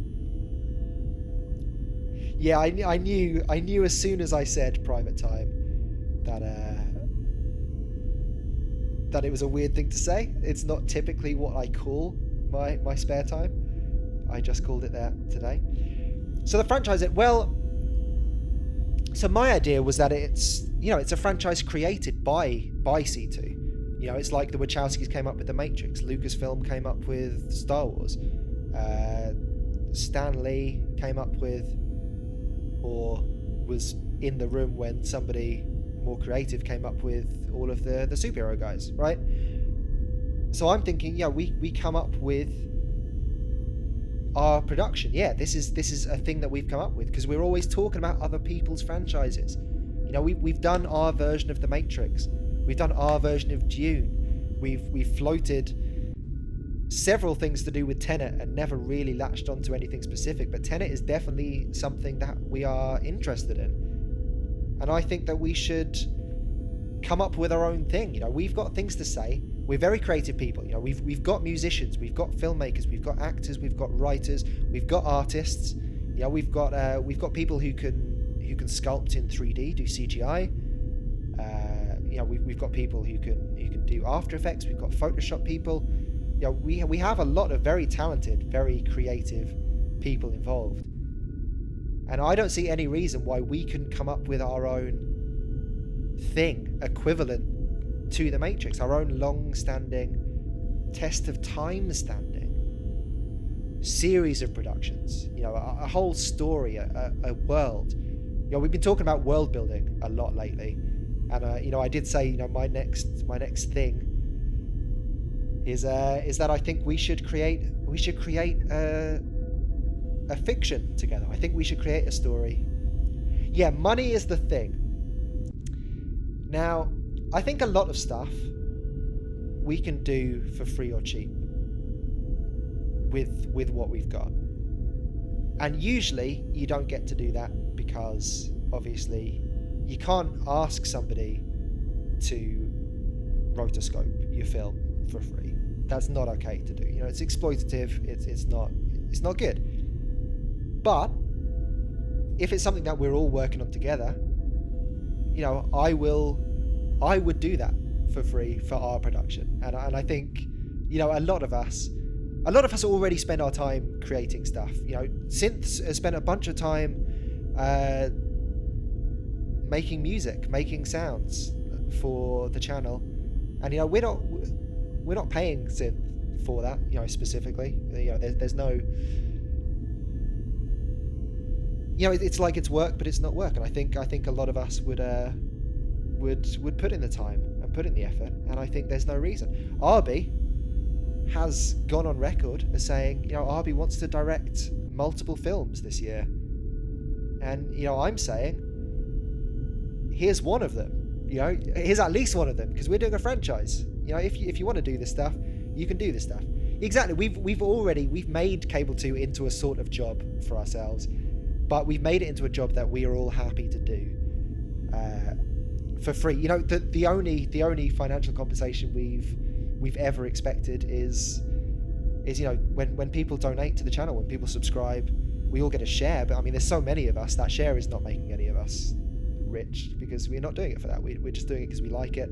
S1: Yeah, I knew as soon as I said private time that it was a weird thing to say. It's not typically what I call my spare time. I just called it that today. So the franchise, so my idea was that it's a franchise created by C2. It's like the Wachowskis came up with The Matrix, Lucasfilm came up with Star Wars, Stan Lee came up with, or was in the room when somebody more creative came up with all of the superhero guys, right? So I'm thinking, we come up with our production. Yeah, this is a thing that we've come up with, because we're always talking about other people's franchises. We've done our version of The Matrix. We've done our version of Dune. We've floated several things to do with Tenet and never really latched onto anything specific. But Tenet is definitely something that we are interested in. And I think that we should come up with our own thing. We've got things to say. We're very creative people. We've got musicians, we've got filmmakers, we've got actors, we've got writers, we've got artists. We've got people who can sculpt in 3D, do CGI. We've got people who can do After Effects. We've got Photoshop people. We have a lot of very talented, very creative people involved. And I don't see any reason why we couldn't come up with our own thing equivalent to The Matrix, our own long-standing, test of time standing series of productions. A whole story, a world. We've been talking about world building a lot lately. And I did say, my next thing is that I think we should create a fiction together. I think we should create a story. Yeah, money is the thing. Now, I think a lot of stuff we can do for free or cheap with what we've got. And usually you don't get to do that because obviously you can't ask somebody to rotoscope your film for free. That's not okay to do. It's exploitative. It's not good. But if it's something that we're all working on together, I would do that for free for our production. And I think, a lot of us already spend our time creating stuff. Synths has spent a bunch of time making music, making sounds for the channel, and we're not paying Synth for that. Specifically, there's no. It's like it's work, but it's not work. And I think a lot of us would put in the time and put in the effort. And I think there's no reason. Arby has gone on record as saying, Arby wants to direct multiple films this year. And, I'm saying, here's one of them. Here's at least one of them, because we're doing a franchise. If you want to do this stuff, you can do this stuff. Exactly. We've made Cable 2 into a sort of job for ourselves, but we've made it into a job that we are all happy to do for free. The only financial compensation we've ever expected is when people donate to the channel, when people subscribe, we all get a share. But I mean, there's so many of us, that share is not making any of us rich, because we're not doing it for that. We're just doing it because we like it.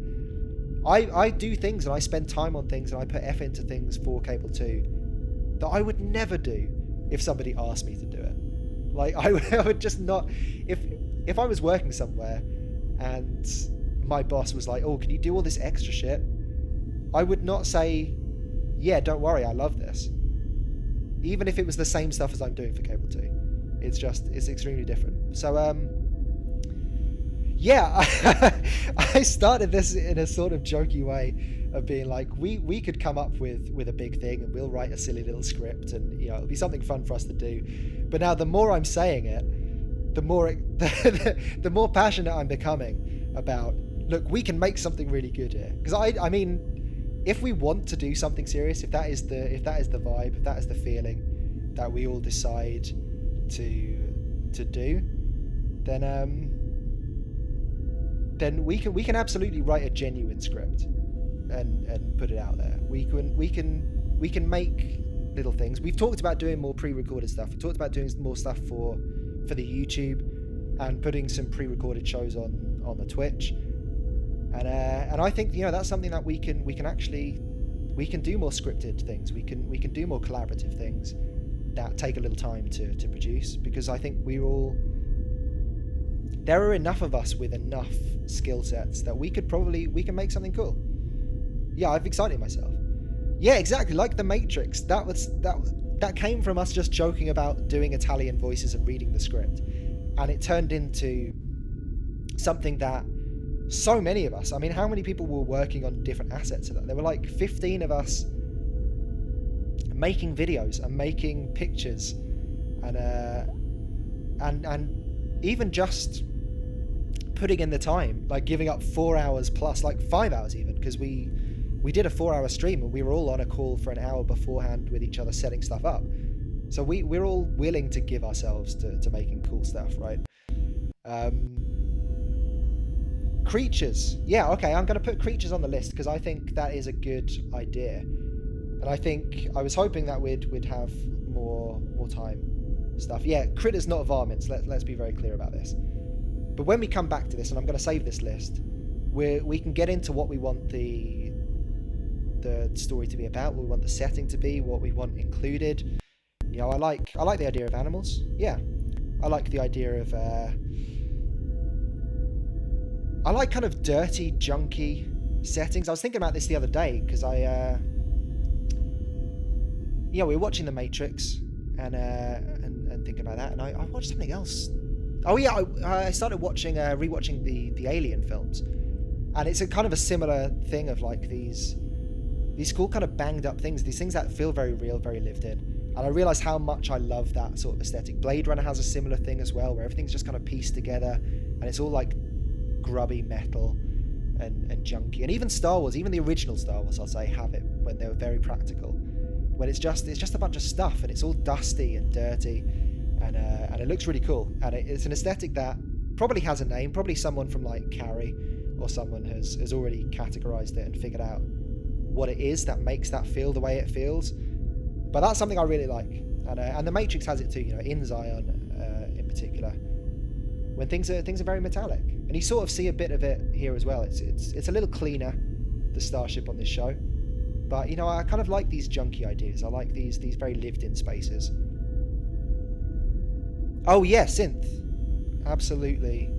S1: I do things and I spend time on things and I put effort into things for Cable 2 that I would never do if somebody asked me to do it. Like I would just not. If I was working somewhere and my boss was like, "Oh, can you do all this extra shit?" I would not say, "Yeah, don't worry, I love this." Even if it was the same stuff as I'm doing for Cable 2. It's extremely different. So yeah, I started this in a sort of jokey way of being like, we could come up with a big thing and we'll write a silly little script and it'll be something fun for us to do. But now the more I'm saying it, the more passionate I'm becoming about, look, we can make something really good here. Because I mean, if we want to do something serious, if that is the vibe, if that is the feeling that we all decide to do, then we can absolutely write a genuine script and put it out there. We can make little things. We've talked about doing more pre-recorded stuff. We talked about doing more stuff for the YouTube and putting some pre-recorded shows on the Twitch. And I think that's something that we can do more scripted things. We can do more collaborative things that take a little time to produce, because I think there are enough of us with enough skill sets that we can make something cool. Yeah, I've excited myself. Yeah, exactly. Like The Matrix. That came from us just joking about doing Italian voices and reading the script. And it turned into something that so many of us, I mean, how many people were working on different assets of that? There were like 15 of us making videos and making pictures and even just putting in the time, like giving up 4 hours plus, like 5 hours even, because we did a 4-hour stream and we were all on a call for an hour beforehand with each other setting stuff up. So we're all willing to give ourselves to making cool stuff, right? Creatures. Yeah, okay, I'm going to put creatures on the list because I think that is a good idea. And I think I was hoping that we'd have more time stuff. Yeah, critters, not varmints. Let's be very clear about this. But when we come back to this, and I'm going to save this list, we can get into what we want the story to be about, what we want the setting to be, what we want included. I like the idea of animals. Yeah, I like the idea of I like kind of dirty, junky settings. I was thinking about this the other day because we were watching The Matrix and thinking about that, and I watched something else. Oh yeah, I started rewatching the Alien films, And it's a kind of a similar thing of like these cool kind of banged up things, these things that feel very real, very lived in. And I realized how much I love that sort of aesthetic. Blade Runner has a similar thing as well, where everything's just kind of pieced together, and it's all like grubby metal and junky. And even Star Wars, even the original Star Wars, I'll say, have it when they were very practical. When it's just a bunch of stuff, and it's all dusty and dirty, and it looks really cool. And it's an aesthetic that probably has a name. Probably someone from like Carrie or someone has already categorized it and figured out what it is that makes that feel the way it feels. But that's something I really like, and the Matrix has it too. You know, in Zion in particular, when things are very metallic, and you sort of see a bit of it here as well. It's a little cleaner, the starship on this show, but you know, I kind of like these junky ideas. I like these very lived-in spaces. Oh yeah, synth, absolutely.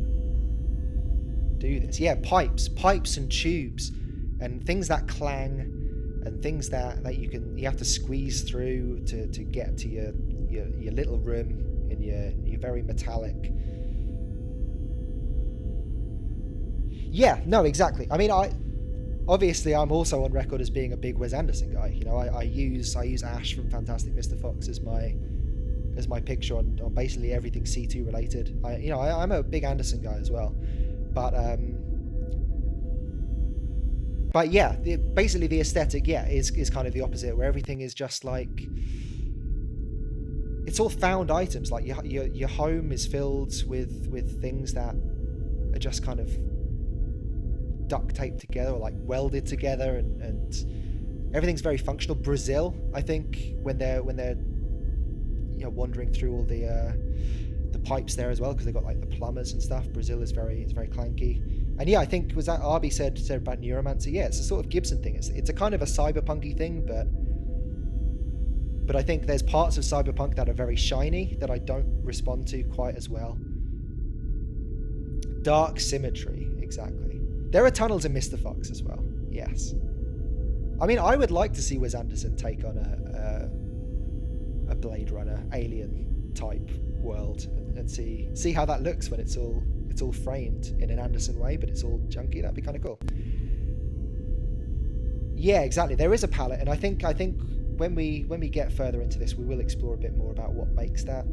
S1: Do this, yeah, pipes and tubes, and things that clang. And things that you have to squeeze through to get to your little room in your very metallic. Yeah, no, exactly. I mean, I'm also on record as being a big Wes Anderson guy. You know, I use Ash from Fantastic Mr. Fox as my picture on basically everything C2 related. I'm a big Anderson guy as well, But yeah, basically the aesthetic, is kind of the opposite, where everything is just like, it's all found items. Like your home is filled with things that are just kind of duct taped together or like welded together, and everything's very functional. Brazil, I think, when they're wandering through all the pipes there as well, because they've got like the plumbers and stuff. Brazil is very clanky. And yeah, I think was that Arby said about Neuromancer. Yeah, it's a sort of Gibson thing. It's a kind of a cyberpunky thing, but I think there's parts of cyberpunk that are very shiny that I don't respond to quite as well. Dark symmetry, exactly. There are tunnels in Mr. Fox as well. Yes. I mean, I would like to see Wes Anderson take on a Blade Runner alien type world and see how that looks when it's all framed in an Anderson way, but it's all junky. That'd be kind of cool. Yeah, exactly. There is a palette, and I think when we get further into this, we will explore a bit more about what makes that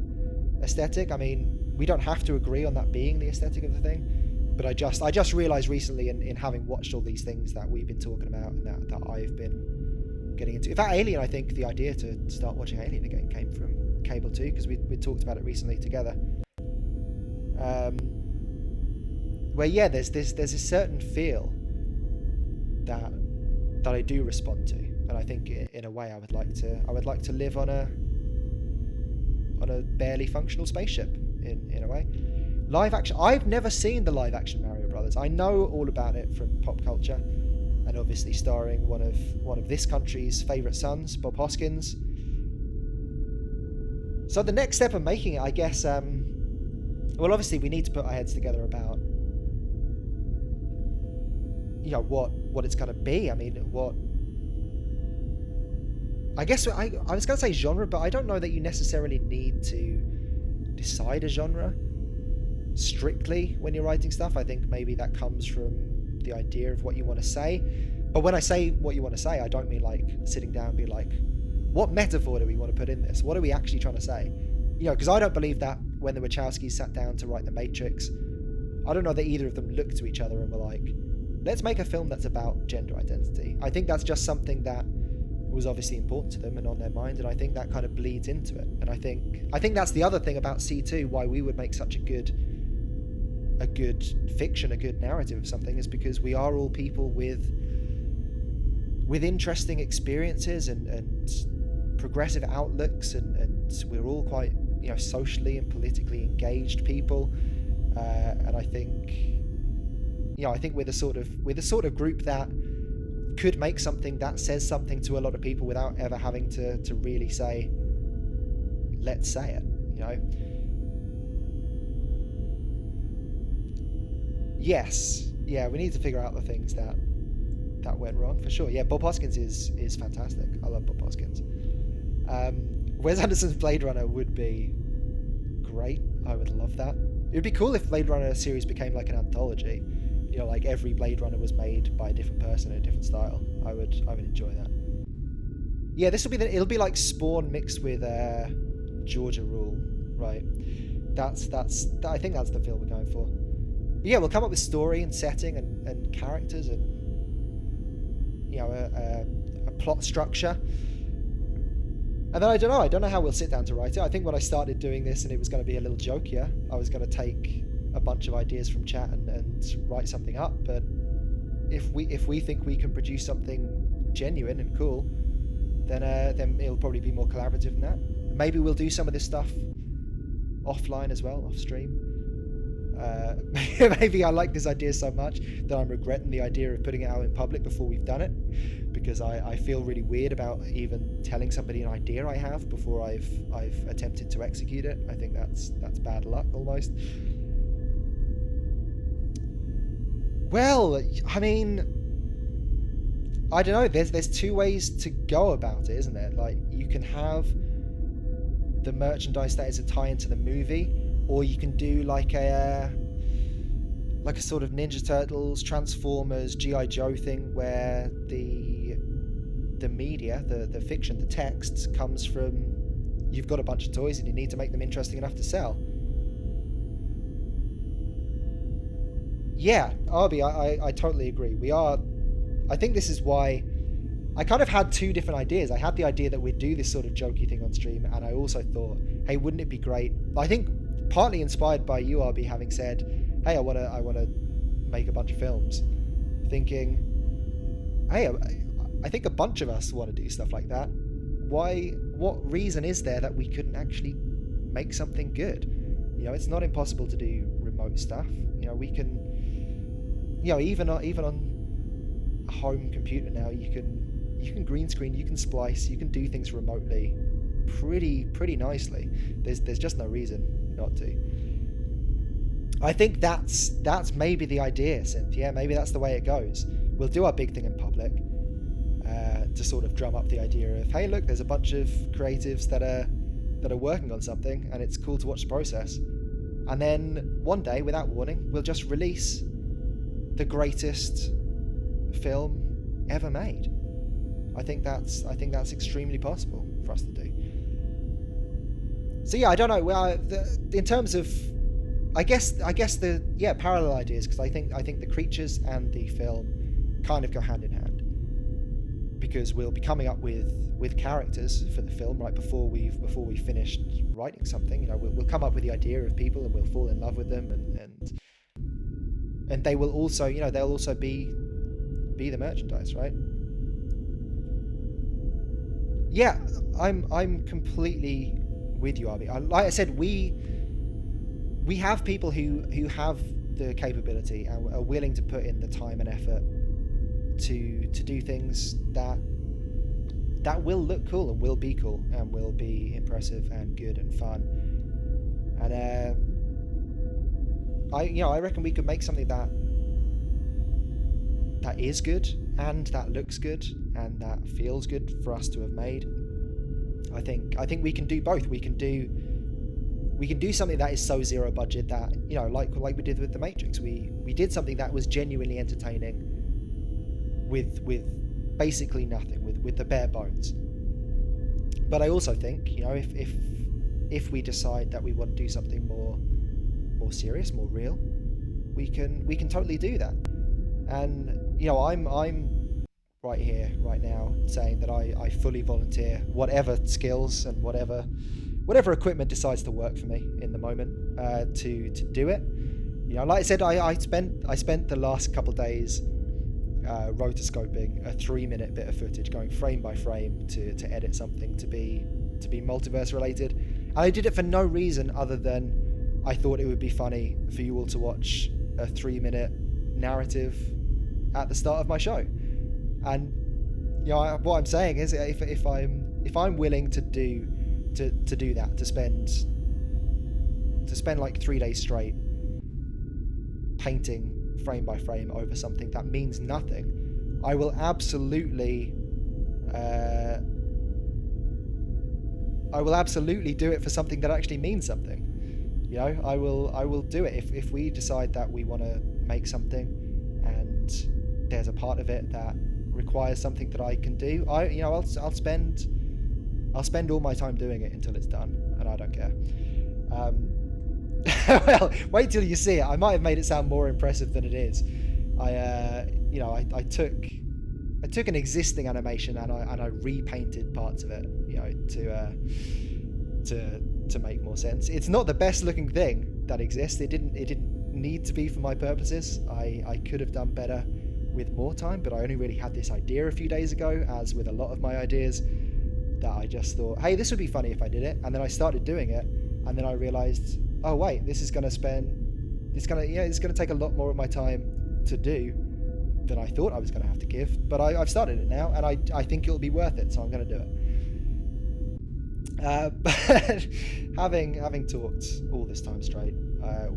S1: aesthetic. I mean, we don't have to agree on that being the aesthetic of the thing, but I just realized recently in having watched all these things that we've been talking about and that I've been getting into. In fact, Alien, I think the idea to start watching Alien again came from Cable 2, because we talked about it recently together. Where yeah, there's a certain feel that I do respond to, and I think in a way I would like to live on a barely functional spaceship in a way. Live action. I've never seen the live action Mario Brothers. I know all about it from pop culture, and obviously starring one of this country's favourite sons, Bob Hoskins. So the next step of making it, I guess, well, obviously we need to put our heads together about, you know, what it's going to be. I mean, I guess I was going to say genre, but I don't know that you necessarily need to decide a genre strictly when you're writing stuff. I think maybe that comes from the idea of what you want to say. But when I say what you want to say, I don't mean like sitting down and be like, what metaphor do we want to put in this? What are we actually trying to say? You know, because I don't believe that when the Wachowskis sat down to write The Matrix, I don't know that either of them looked to each other and were like, let's make a film that's about gender identity. I think that's just something that was obviously important to them and on their mind, and I think that kind of bleeds into it. And I think that's the other thing about C2, why we would make such a good fiction, a good narrative of something, is because we are all people with interesting experiences and progressive outlooks, and we're all quite, you know, socially and politically engaged people, and I think, you know, I think we're the sort of group that could make something that says something to a lot of people without ever having to really say, let's say it, you know. Yes, yeah, we need to figure out the things that went wrong, for sure. Yeah, Bob Hoskins is fantastic. I love Bob Hoskins. Wes Anderson's Blade Runner would be great. I would love that. It would be cool if Blade Runner series became like an anthology. You You know, like every Blade Runner was made by a different person in a different style. I would enjoy that. Yeah, this will be it'll be like Spawn mixed with Georgia Rule, right? I think that's the feel we're going for. But yeah, we'll come up with story and setting and characters and you know a plot structure. And then I don't know how we'll sit down to write it. I think when I started doing this and it was going to be a little jokier, I was going to take a bunch of ideas from chat and write something up. But if we think we can produce something genuine and cool, then it'll probably be more collaborative than that. Maybe we'll do some of this stuff offline as well, off stream. Maybe I like this idea so much that I'm regretting the idea of putting it out in public before we've done it, because I feel really weird about even telling somebody an idea I have before I've attempted to execute it. I think that's bad luck almost. Well, I mean, I don't know. There's two ways to go about it, isn't there? Like, you can have the merchandise that is a tie into the movie, or you can do like a sort of Ninja Turtles, Transformers, G.I. Joe thing where the media, the fiction, the text comes from, you've got a bunch of toys and you need to make them interesting enough to sell. Yeah, Arby, I totally agree. I think this is why I kind of had two different ideas. I had the idea that we'd do this sort of jokey thing on stream, and I also thought, hey, wouldn't it be great? I think partly inspired by you, Arby, having said, hey, I wanna make a bunch of films. Thinking, hey, I think a bunch of us want to do stuff like that. What reason is there that we couldn't actually make something good? You know, it's not impossible to do remote stuff. You know, we can, you know, even on a home computer now, you can green screen, you can splice, you can do things remotely pretty nicely. There's just no reason not to. I think that's maybe the idea, Cynthia. Maybe that's the way it goes. We'll do our big thing in public to sort of drum up the idea of, hey, look, there's a bunch of creatives that are working on something, and it's cool to watch the process. And then one day, without warning, we'll just release the greatest film ever made. I think that's extremely possible for us to do. So yeah, I don't know. Well, in terms of, I guess the parallel ideas, because I think the creatures and the film kind of go hand in hand, because we'll be coming up with characters for the film right before we've finished writing something. You know, we'll come up with the idea of people and we'll fall in love with them, and they will also, you know, they'll also be the merchandise, right? Yeah, I'm completely with you, Arby. Like I said, we have people who have the capability and are willing to put in the time and effort to do things that will look cool and will be cool and will be impressive and good and fun. And I reckon we could make something that is good and that looks good and that feels good for us to have made. I think we can do both. We can do something that is so zero budget that, you know, like we did with The Matrix. We did something that was genuinely entertaining with basically nothing, with the bare bones. But I also think, you know, if we decide that we want to do something more serious, more real, we can totally do that. And, you know, I'm right here, right now, saying that I fully volunteer whatever skills and whatever equipment decides to work for me in the moment to do it. You know, like I said, I spent the last couple of days rotoscoping a 3-minute bit of footage, going frame by frame to edit something to be multiverse related, and I did it for no reason other than I thought it would be funny for you all to watch a 3-minute narrative at the start of my show. And, you know, what I'm saying is, if I'm willing to do that, to spend like 3 days straight painting frame by frame over something that means nothing, I will absolutely do it for something that actually means something. You know, I will do it if we decide that we want to make something and there's a part of it that requires something that I can do, I'll spend all my time doing it until it's done, and I don't care. Well, wait till you see it. I might have made it sound more impressive than it is. I took an existing animation and I repainted parts of it, to make more sense. It's not the best looking thing that exists. It didn't need to be for my purposes. I could have done better with more time, but I only really had this idea a few days ago, as with a lot of my ideas, that I just thought, hey, this would be funny if I did it. And then I started doing it, and then I realized, oh wait, it's going to take a lot more of my time to do than I thought I was going to have to give. But I've started it now, and I think it'll be worth it, so I'm going to do it. But having talked all this time straight,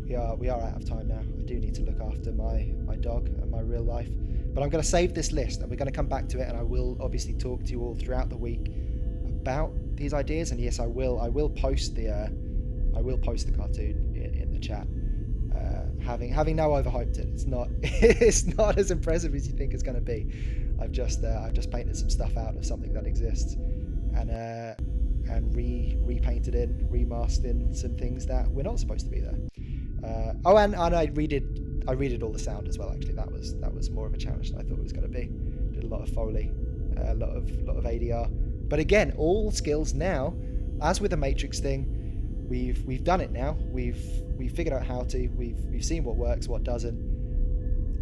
S1: we are out of time now. I do need to look after my dog and my real life, but I'm going to save this list and we're going to come back to it, and I will obviously talk to you all throughout the week about these ideas. And yes, I will post the cartoon in the chat. Having now overhyped it, it's not as impressive as you think it's going to be. I've just painted some stuff out of something that exists, and repainted in, remastered in some things that were not supposed to be there. And I redid all the sound as well. Actually, that was more of a challenge than I thought it was going to be. Did a lot of Foley, a lot of ADR. But again, all skills now. As with the Matrix thing, we've done it now. We've figured out how to. We've seen what works, what doesn't,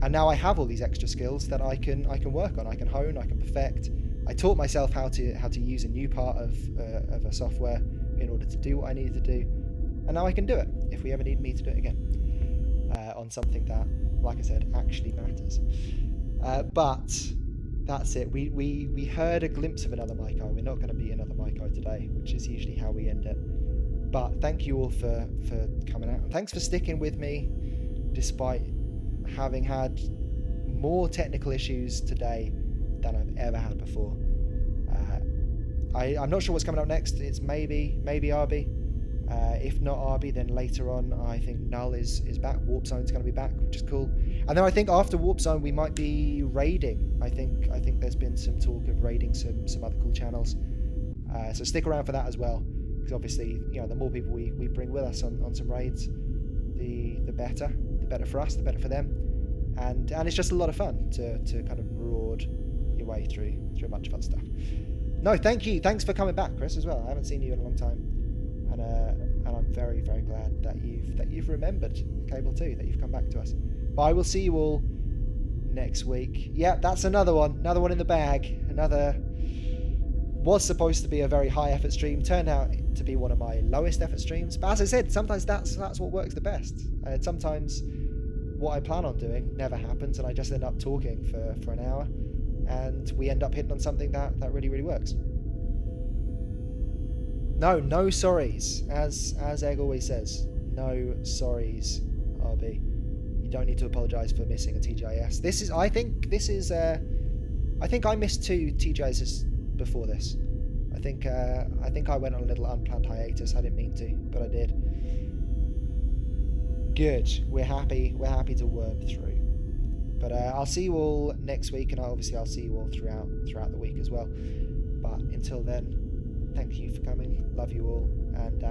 S1: and now I have all these extra skills that I can work on. I can hone. I can perfect. I taught myself how to use a new part of a software in order to do what I needed to do, and now I can do it if we ever need me to do it again on something that, like I said, actually matters. But that's it. We heard a glimpse of another Maiko. We're not going to be another Maiko today, which is usually how we end it. But thank you all for coming out, and thanks for sticking with me despite having had more technical issues today than I've ever had before. I'm not sure what's coming up next. It's maybe RB. If not RB, then later on I think Null is back. Warp Zone's going to be back, which is cool. And then I think after Warp Zone we might be raiding. I think there's been some talk of raiding some other cool channels. So stick around for that as well, because obviously the more people we bring with us on some raids, the better. The better for us, the better for them. And it's just a lot of fun to kind of maraud your way through a bunch of fun stuff. No, thank you. Thanks for coming back, Chris, as well. I haven't seen you in a long time, and I'm very, very glad that you've remembered Cable 2, that you've come back to us. But I will see you all next week. Yeah, that's another one in the bag. Was supposed to be a very high effort stream, turned out to be one of my lowest effort streams. But as I said, sometimes that's what works the best. Sometimes what I plan on doing never happens, and I just end up talking for an hour, and we end up hitting on something that really, really works. No sorries, as Egg always says. No sorries, RB. You don't need to apologise for missing a TGIS. I think I missed 2 TGISs before this. I think I went on a little unplanned hiatus. I didn't mean to, but I did. Good. We're happy to worm through. But I'll see you all next week, and I'll see you all throughout the week as well. But until then, thank you for coming. Love you all, and